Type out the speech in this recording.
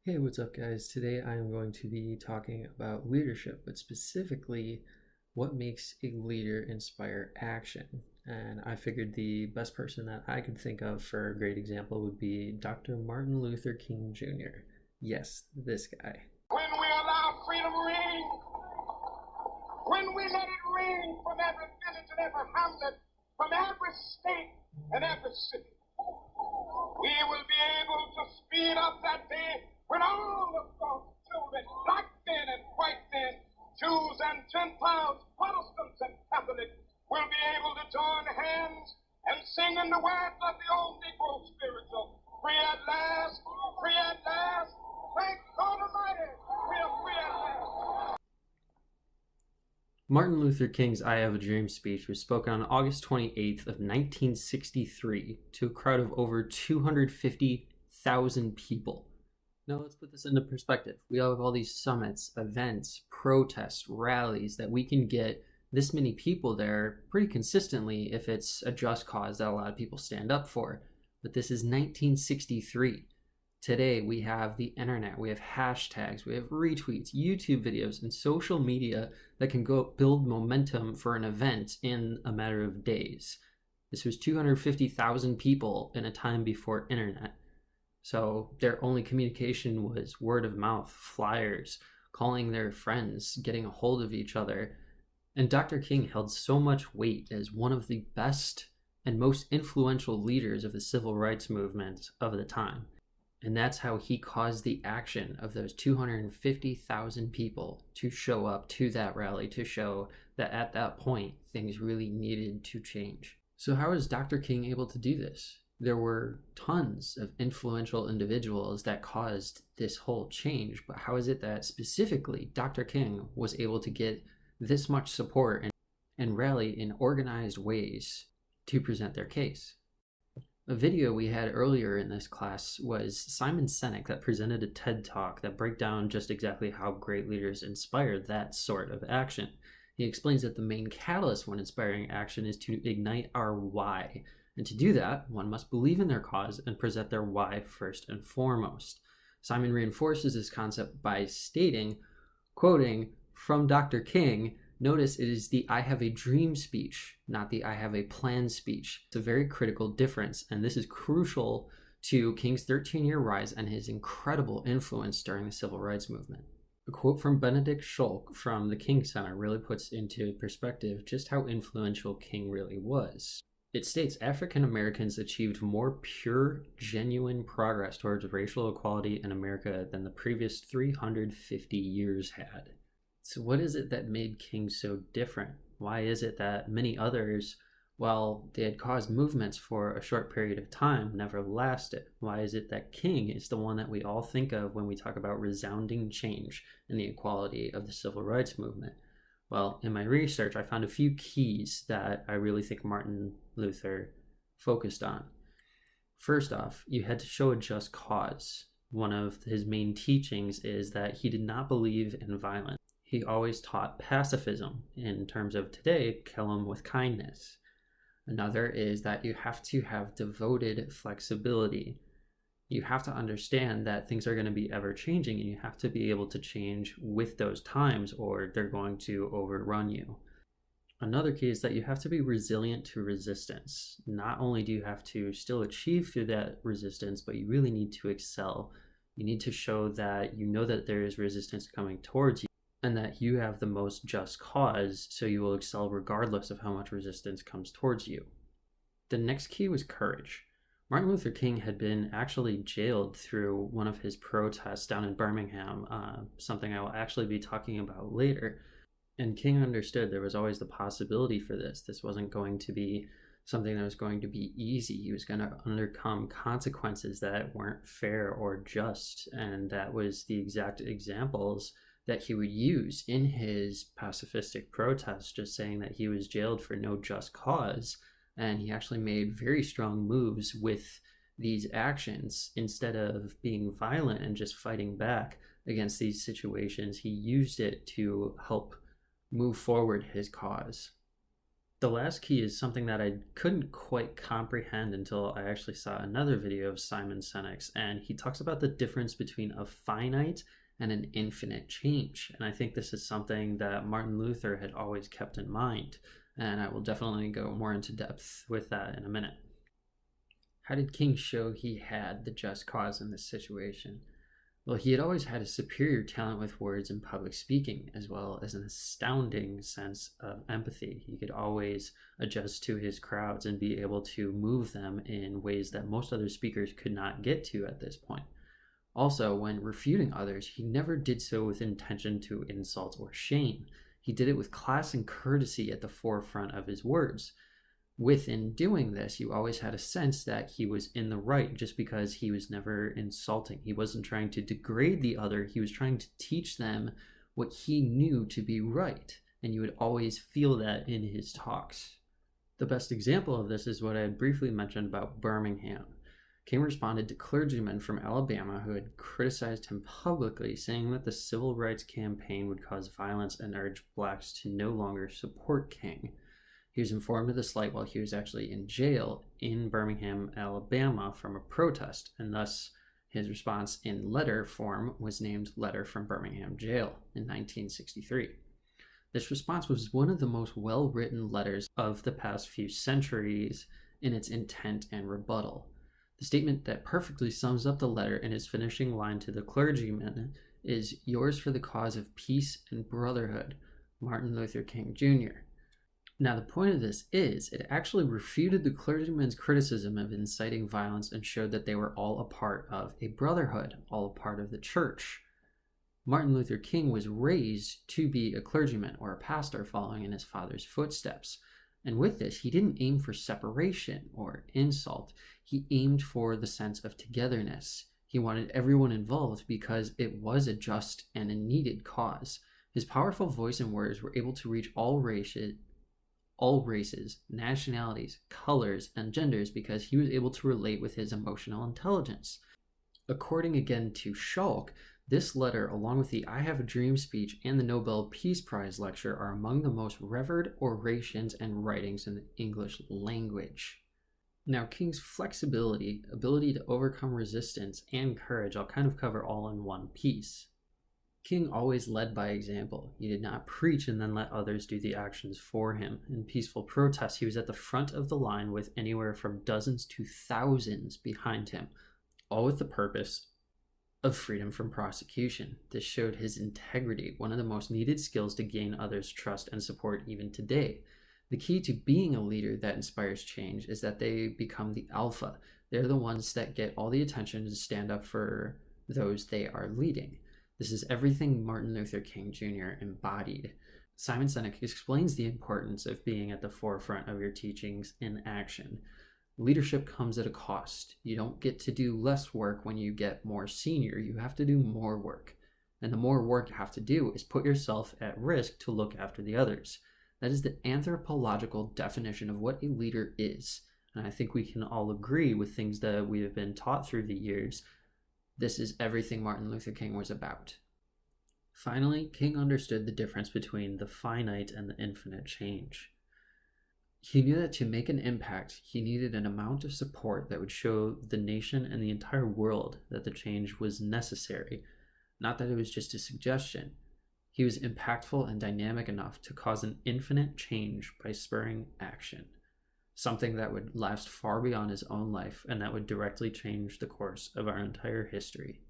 Hey, what's up, guys? Today I am going to be talking about leadership, but specifically what makes a leader inspire action. And I figured the best person that I could think of for a great example would be Dr. Martin Luther King Jr. Yes, this guy. When we allow freedom ring, when we let it ring from every village and every hamlet, from every state and every city, we will be able to speed up that day when all of God's children, black men and white men, Jews and Gentiles, Protestants and Catholics, will be able to join hands and sing in the words of the old Negro spiritual. Free at last, free at last, thank God Almighty, we are free at last. Martin Luther King's I Have a Dream speech was spoken on August 28th of 1963 to a crowd of over 250,000 people. Now let's put this into perspective. We have all these summits, events, protests, rallies that we can get this many people there pretty consistently if it's a just cause that a lot of people stand up for. But this is 1963. Today we have the internet, we have hashtags, we have retweets, YouTube videos, and social media that can go build momentum for an event in a matter of days. This was 250,000 people in a time before internet. So their only communication was word of mouth, flyers, calling their friends, getting a hold of each other. And Dr. King held so much weight as one of the best and most influential leaders of the civil rights movement of the time. And that's how he caused the action of those 250,000 people to show up to that rally, to show that at that point, things really needed to change. So how is Dr. King able to do this? There were tons of influential individuals that caused this whole change, but how is it that specifically Dr. King was able to get this much support and rally in organized ways to present their case? A video we had earlier in this class was Simon Sinek that presented a TED Talk that break down just exactly how great leaders inspire that sort of action. He explains that the main catalyst when inspiring action is to ignite our why. And to do that, one must believe in their cause and present their why first and foremost. Simon reinforces this concept by stating, quoting from Dr. King, notice it is the I have a dream speech, not the I have a plan speech. It's a very critical difference, and this is crucial to King's 13-year rise and his incredible influence during the civil rights movement. A quote from Benedict Schulk from the King Center really puts into perspective just how influential King really was. It states African Americans achieved more pure, genuine progress towards racial equality in America than the previous 350 years had. So what is it that made King so different? Why is it that many others, while they had caused movements for a short period of time, never lasted? Why is it that King is the one that we all think of when we talk about resounding change in the equality of the civil rights movement? Well, in my research, I found a few keys that I really think Martin Luther focused on. First off, you had to show a just cause. One of his main teachings is that he did not believe in violence. He always taught pacifism in terms of today, kill them with kindness. Another is that you have to have devoted flexibility. You have to understand that things are going to be ever changing and you have to be able to change with those times or they're going to overrun you. Another key is that you have to be resilient to resistance. Not only do you have to still achieve through that resistance, but you really need to excel. You need to show that you know that there is resistance coming towards you and that you have the most just cause, so you will excel regardless of how much resistance comes towards you. The next key was courage. Martin Luther King had been actually jailed through one of his protests down in Birmingham, something I will actually be talking about later. And King understood there was always the possibility for this. This wasn't going to be something that was going to be easy. He was going to undercome consequences that weren't fair or just, and that was the exact examples that he would use in his pacifistic protests, just saying that he was jailed for no just cause. And he actually made very strong moves with these actions. Instead of being violent and just fighting back against these situations, he used it to help move forward his cause. The last key is something that I couldn't quite comprehend until I actually saw another video of Simon Sinek's, and he talks about the difference between a finite and an infinite change. And I think this is something that Martin Luther had always kept in mind, and I will definitely go more into depth with that in a minute. How did King show he had the just cause in this situation? Well, he had always had a superior talent with words and public speaking, as well as an astounding sense of empathy. He could always adjust to his crowds and be able to move them in ways that most other speakers could not get to at this point. Also, when refuting others, he never did so with intention to insult or shame. He did it with class and courtesy at the forefront of his words. Within doing this, you always had a sense that he was in the right just because he was never insulting. He wasn't trying to degrade the other. He was trying to teach them what he knew to be right. And you would always feel that in his talks. The best example of this is what I had briefly mentioned about Birmingham. King responded to clergymen from Alabama who had criticized him publicly, saying that the civil rights campaign would cause violence and urged blacks to no longer support King. He was informed of the slight while he was actually in jail in Birmingham, Alabama from a protest, and thus his response in letter form was named Letter from Birmingham Jail in 1963. This response was one of the most well-written letters of the past few centuries in its intent and rebuttal. The statement that perfectly sums up the letter in its finishing line to the clergyman is, "Yours for the cause of peace and brotherhood, Martin Luther King Jr." Now, the point of this is, it actually refuted the clergyman's criticism of inciting violence and showed that they were all a part of a brotherhood, all a part of the church. Martin Luther King was raised to be a clergyman or a pastor following in his father's footsteps. And with this, he didn't aim for separation or insult. He aimed for the sense of togetherness. He wanted everyone involved because it was a just and a needed cause. His powerful voice and words were able to reach all races, nationalities, colors, and genders because he was able to relate with his emotional intelligence. According again to Schalk, this letter, along with the I Have a Dream speech and the Nobel Peace Prize lecture, are among the most revered orations and writings in the English language. Now, King's flexibility, ability to overcome resistance, and courage I'll kind of cover all in one piece. King always led by example. He did not preach and then let others do the actions for him. In peaceful protest, he was at the front of the line with anywhere from dozens to thousands behind him, all with the purpose of freedom from prosecution. This showed his integrity, one of the most needed skills to gain others' trust and support even today. The key to being a leader that inspires change is that they become the alpha. They're the ones that get all the attention to stand up for those they are leading. This is everything Martin Luther King Jr. embodied. Simon Sinek explains the importance of being at the forefront of your teachings in action. Leadership comes at a cost. You don't get to do less work when you get more senior. You have to do more work. And the more work you have to do is put yourself at risk to look after the others. That is the anthropological definition of what a leader is. And I think we can all agree with things that we have been taught through the years. This is everything Martin Luther King was about. Finally, King understood the difference between the finite and the infinite change. He knew that to make an impact, he needed an amount of support that would show the nation and the entire world that the change was necessary, not that it was just a suggestion. He was impactful and dynamic enough to cause an infinite change by spurring action, something that would last far beyond his own life and that would directly change the course of our entire history.